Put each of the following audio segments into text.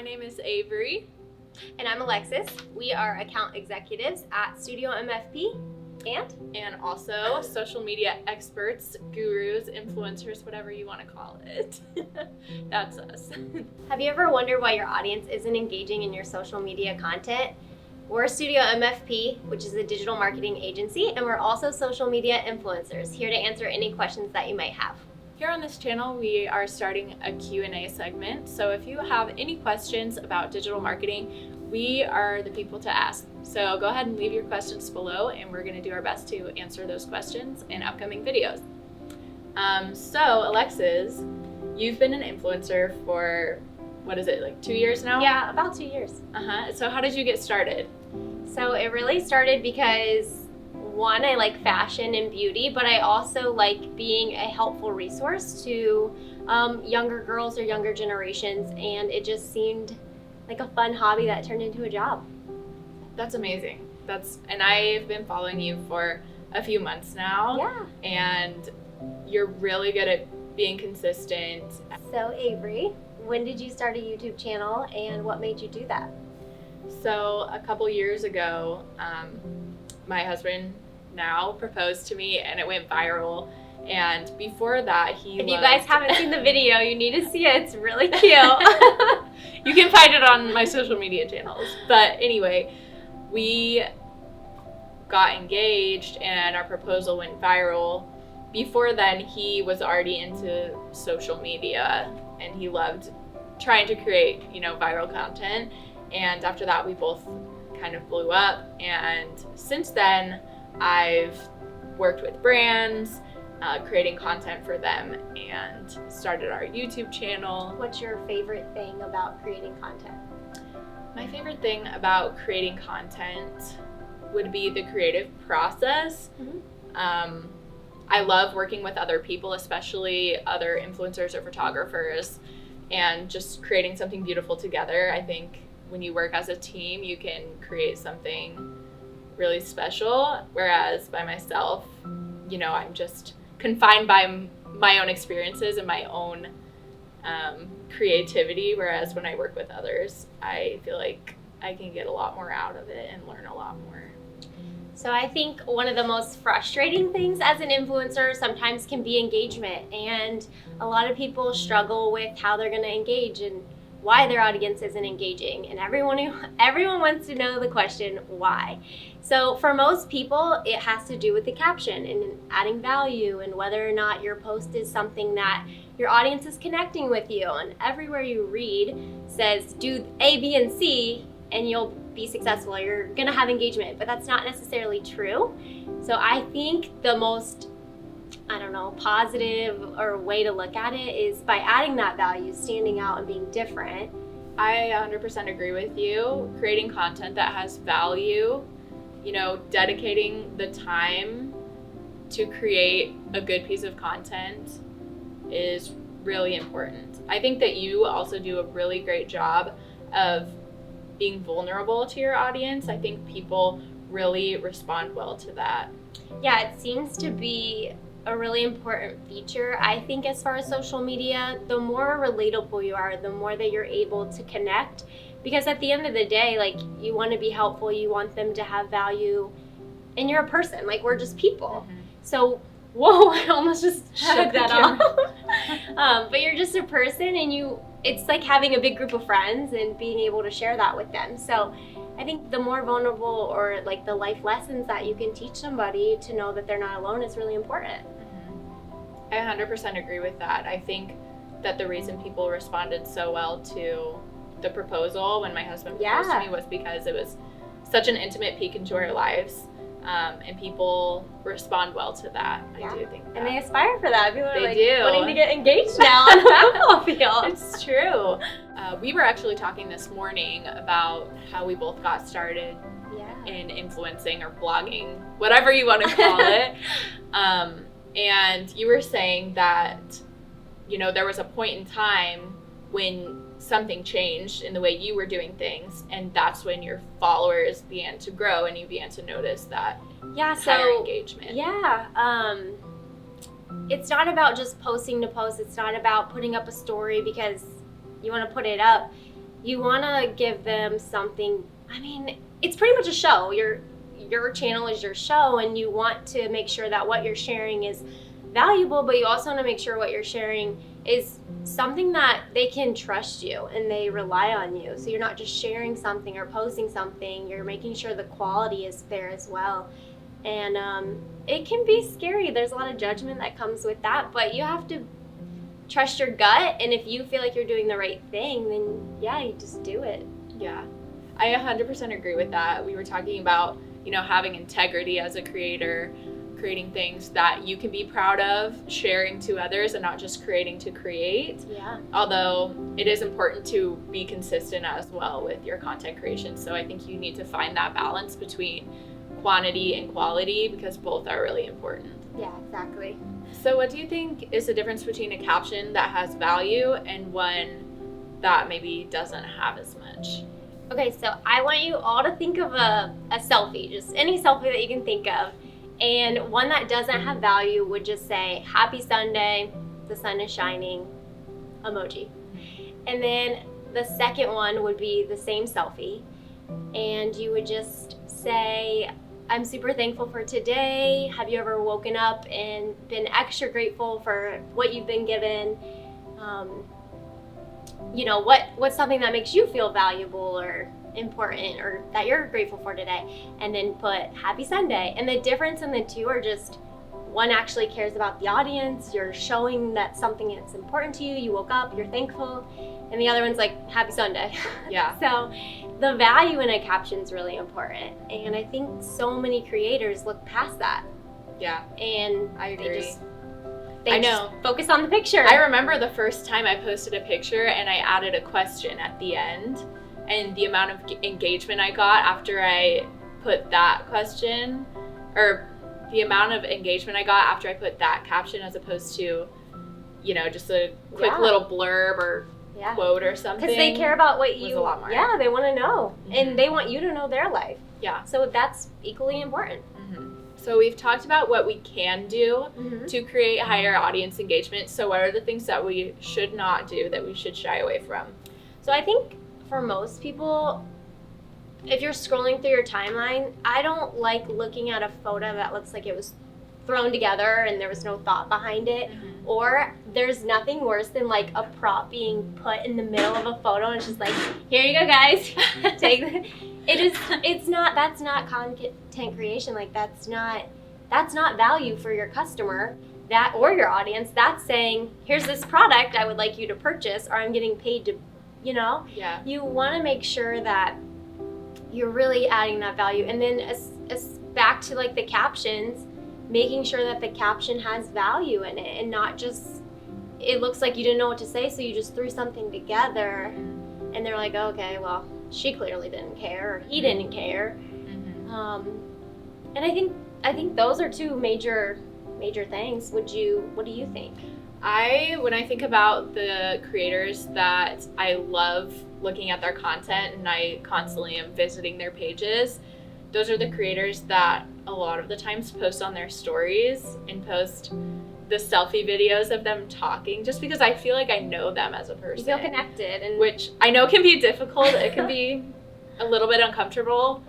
name is Avery. And I'm Alexis. We are account executives at Studio MFP and also social media experts, gurus, influencers, whatever you want to call it. That's us. Have you ever wondered why your audience isn't engaging in your social media content? We're Studio MFP, which is a digital marketing agency, and we're also social media influencers, here to answer any questions that you might have. Here on this channel, we are starting a Q&A segment. So if you have any questions about digital marketing, we are the people to ask. So go ahead and leave your questions below, and we're going to do our best to answer those questions in upcoming videos. So Alexis, you've been an influencer for, what is it, like 2 years now? Yeah, about 2 years. So how did you get started? So it really started because, one, I like fashion and beauty, but I also like being a helpful resource to younger girls or younger generations, and it just seemed like a fun hobby that turned into a job. That's amazing. And I've been following you for a few months now. Yeah. And you're really good at being consistent. So Avery, when did you start a YouTube channel and what made you do that? So a couple years ago, my husband now proposed to me and it went viral. And before that, If you guys haven't seen the video, you need to see it. It's really cute. You can find it on my social media channels. But anyway, we got engaged and our proposal went viral. Before then, he was already into social media and he loved trying to create, viral content. And after that, we both kind of blew up. And since then, I've worked with brands, creating content for them, and started our YouTube channel. What's your favorite thing about creating content? My favorite thing about creating content would be the creative process. Mm-hmm. I love working with other people, especially other influencers or photographers, and just creating something beautiful together. I think when you work as a team, you can create something really special, whereas by myself, I'm just confined by my own experiences and my own creativity, whereas when I work with others, I feel like I can get a lot more out of it and learn a lot more. So I think one of the most frustrating things as an influencer sometimes can be engagement, and a lot of people struggle with how they're going to engage and why their audience isn't engaging, and everyone wants to know the question why. So for most people, it has to do with the caption and adding value and whether or not your post is something that your audience is connecting with you. And everywhere you read says do A, B, and C and you'll be successful, you're gonna have engagement, but that's not necessarily true. So I think the most positive or way to look at it is by adding that value, standing out and being different. I 100% agree with you. Creating content that has value, dedicating the time to create a good piece of content is really important. I think that you also do a really great job of being vulnerable to your audience. I think people really respond well to that. Yeah, it seems to be a really important feature. I think as far as social media, the more relatable you are, the more that you're able to connect, because at the end of the day, you want to be helpful, you want them to have value, and you're a person, we're just people. Mm-hmm. So, whoa, I almost just shook that off. But you're just a person, and it's like having a big group of friends and being able to share that with them. So I think the more vulnerable or the life lessons that you can teach somebody to know that they're not alone is really important. I 100% agree with that. I think that the reason people responded so well to the proposal when my husband proposed to me was because it was such an intimate peek into our lives, and people respond well to that. Yeah. I do think that. And they aspire for that. People are do. wanting to get engaged now on the football field. It's true. We were actually talking this morning about how we both got started in influencing or blogging, whatever you want to call it. And you were saying that, there was a point in time when something changed in the way you were doing things, and that's when your followers began to grow and you began to notice that higher engagement. It's not about just posting to post. It's not about putting up a story because you want to put it up. you want to give them something. I mean, it's pretty much a show. Your channel is your show, and you want to make sure that what you're sharing is valuable, but you also want to make sure what you're sharing is something that they can trust you and they rely on you. So you're not just sharing something or posting something, you're making sure the quality is there as well. And it can be scary. There's a lot of judgment that comes with that, but you have to trust your gut, and if you feel like you're doing the right thing, then yeah, you just do it. Yeah, I 100% agree with that. We were talking about, having integrity as a creator, creating things that you can be proud of, sharing to others, and not just creating to create. Yeah. Although it is important to be consistent as well with your content creation. So I think you need to find that balance between quantity and quality, because both are really important. Yeah, exactly. So what do you think is the difference between a caption that has value and one that maybe doesn't have as much? Okay, so I want you all to think of a selfie, just any selfie that you can think of. And one that doesn't have value would just say, "Happy Sunday, the sun is shining," emoji. And then the second one would be the same selfie. And you would just say, "I'm super thankful for today. Have you ever woken up and been extra grateful for what you've been given? What's something that makes you feel valuable or important or that you're grateful for today?" And then put "Happy Sunday." And the difference in the two are just, one actually cares about the audience. You're showing that something that's important to you. You woke up, you're thankful. And the other one's like, "Happy Sunday." Yeah. So the value in a caption is really important. And I think so many creators look past that. Yeah. And I agree. They just focus on the picture. I remember the first time I posted a picture and I added a question at the end, and the amount of engagement I got after I put that question, or the amount of engagement I got after I put that caption as opposed to, just a quick little blurb or quote or something. Because they care about what you, a lot more. Yeah, they want to know. Mm-hmm. And they want you to know their life. Yeah. So that's equally important. Mm-hmm. So we've talked about what we can do to create higher audience engagement. So what are the things that we should not do, that we should shy away from? So I think for most people, if you're scrolling through your timeline, I don't like looking at a photo that looks like it was thrown together and there was no thought behind it. Mm-hmm. Or there's nothing worse than like a prop being put in the middle of a photo and it's just like, "Here you go, guys." That's not content creation. Like that's not value for your customer, that or your audience. That's saying, "Here's this product I would like you to purchase," or "I'm getting paid to," Yeah. You want to make sure that you're really adding that value. And then as back to like the captions, making sure that the caption has value in it and not just, it looks like you didn't know what to say, so you just threw something together and they're like, "Okay, well, she clearly didn't care," or "He didn't care." Mm-hmm. And I think those are two major things. What do you think? When I think about the creators that I love looking at their content and I constantly am visiting their pages, those are the creators that a lot of the times post on their stories and post the selfie videos of them talking, just because I feel like I know them as a person. You feel connected. And which I know can be difficult. It can be a little bit uncomfortable,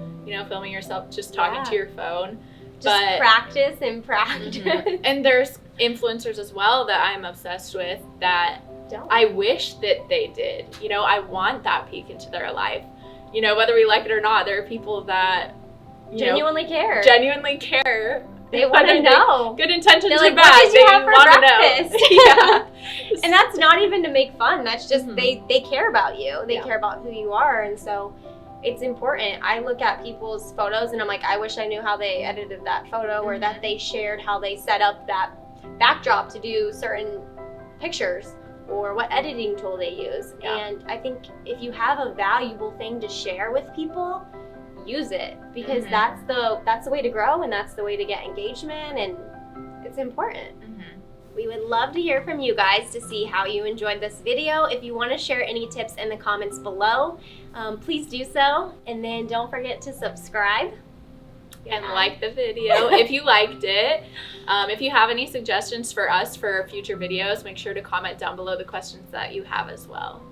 filming yourself just talking to your phone. Just practice and practice. Mm-hmm. And there's influencers as well that I'm obsessed with that I wish that they did. I want that peek into their life. Whether we like it or not, there are people that genuinely care. They want to know. Good intentions are bad. What did you have for breakfast? Yeah. And that's not even to make fun. That's just they care about you. They care about who you are. And so it's important. I look at people's photos and I'm like, I wish I knew how they edited that photo or that they shared how they set up that backdrop to do certain pictures or what editing tool they use. Yeah. And I think if you have a valuable thing to share with people, use it, because that's the way to grow and that's the way to get engagement, and it's important. We would love to hear from you guys to see how you enjoyed this video. If you want to share any tips in the comments below, please do so. And then don't forget to subscribe. And like the video if you liked it. If you have any suggestions for us for future videos, make sure to comment down below the questions that you have as well.